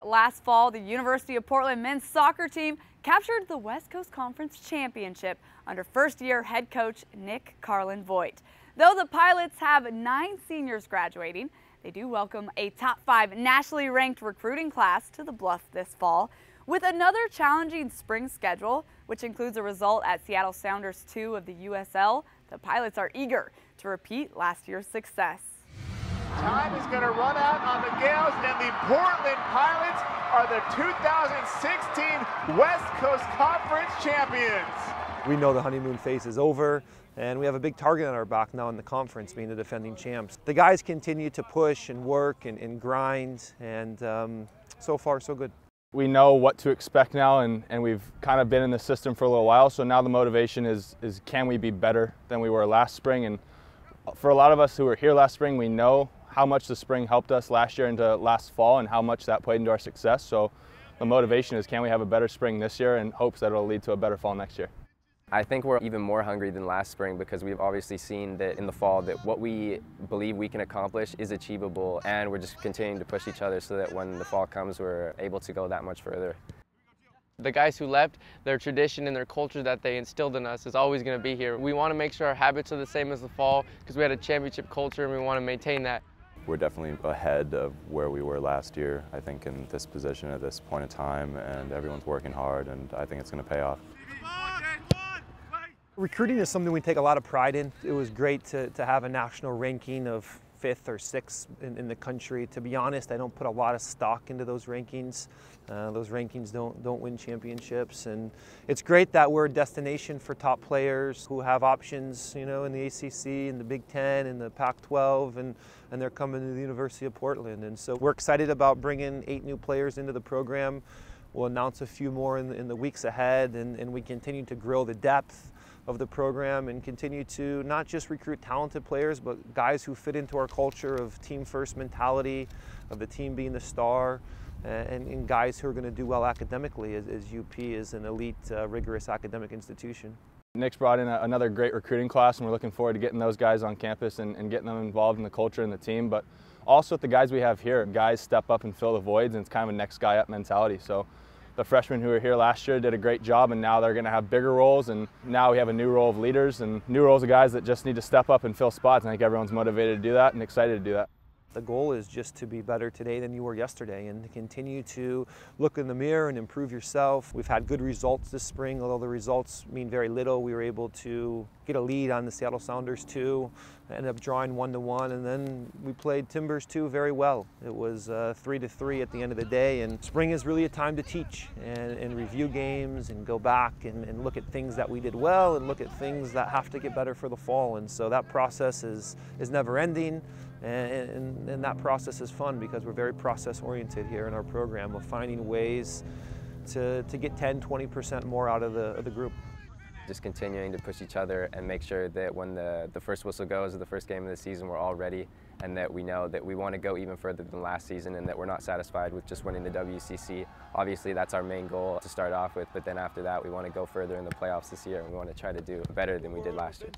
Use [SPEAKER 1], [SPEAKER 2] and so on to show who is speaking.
[SPEAKER 1] Last fall, the University of Portland men's soccer team captured the West Coast Conference Championship under first-year head coach Nick Carlin-Voigt. Though the Pilots have 9 seniors graduating, they do welcome a top 5 nationally ranked recruiting class to the Bluff this fall. With another challenging spring schedule, which includes a result at Seattle Sounders 2 of the USL, the Pilots are eager to repeat last year's success.
[SPEAKER 2] Time is going to run out on the Gales, and the Portland Pilots are the 2016 West Coast Conference champions.
[SPEAKER 3] We know the honeymoon phase is over, and we have a big target on our back now in the conference, being the defending champs. The guys continue to push and work and grind, and so far so good.
[SPEAKER 4] We know what to expect now, and we've kind of been in the system for a little while, so now the motivation is can we be better than we were last spring? And for a lot of us who were here last spring, we know how much the spring helped us last year into last fall and how much that played into our success. So the motivation is, can we have a better spring this year, and hopes that it'll lead to a better fall next year.
[SPEAKER 5] I think we're even more hungry than last spring because we've obviously seen that in the fall that what we believe we can accomplish is achievable, and we're just continuing to push each other so that when the fall comes we're able to go that much further.
[SPEAKER 6] The guys who left, their tradition and their culture that they instilled in us is always going to be here. We want to make sure our habits are the same as the fall because we had a championship culture and we want to maintain that.
[SPEAKER 7] We're definitely ahead of where we were last year, I think, in this position at this point in time, and everyone's working hard, and I think it's going to pay off.
[SPEAKER 3] Recruiting is something we take a lot of pride in. It was great to have a national ranking of 5th or 6th in the country. To be honest, I don't put a lot of stock into those rankings. Those rankings don't win championships, and it's great that we're a destination for top players who have options, you know, in the ACC, in the Big Ten, in the Pac-12, and they're coming to the University of Portland. And so we're excited about bringing 8 new players into the program. We'll announce a few more in the weeks ahead, and we continue to grow the depth of the program and continue to not just recruit talented players, but guys who fit into our culture of team first mentality, of the team being the star, and guys who are going to do well academically, as UP is an elite, rigorous academic institution.
[SPEAKER 4] Nick's brought in another great recruiting class, and we're looking forward to getting those guys on campus and getting them involved in the culture and the team. But also with the guys we have here, guys step up and fill the voids, and it's kind of a next guy up mentality. So the freshmen who were here last year did a great job, and now they're going to have bigger roles, and now we have a new role of leaders and new roles of guys that just need to step up and fill spots. I think everyone's motivated to do that and excited to do that.
[SPEAKER 3] The goal is just to be better today than you were yesterday, and to continue to look in the mirror and improve yourself. We've had good results this spring, although the results mean very little. We were able to get a lead on the Seattle Sounders 2, ended up drawing 1-1, and then we played Timbers 2 very well. It was 3-3 at the end of the day, and spring is really a time to teach and review games and go back and look at things that we did well and look at things that have to get better for the fall. And so that process is never ending. And that process is fun because we're very process oriented here in our program of finding ways to get 10–20% more out of the group.
[SPEAKER 5] Just continuing to push each other and make sure that when the first whistle goes of the first game of the season, we're all ready, and that we know that we want to go even further than last season, and that we're not satisfied with just winning the WCC. Obviously that's our main goal to start off with, but then after that we want to go further in the playoffs this year, and we want to try to do better than we did last year.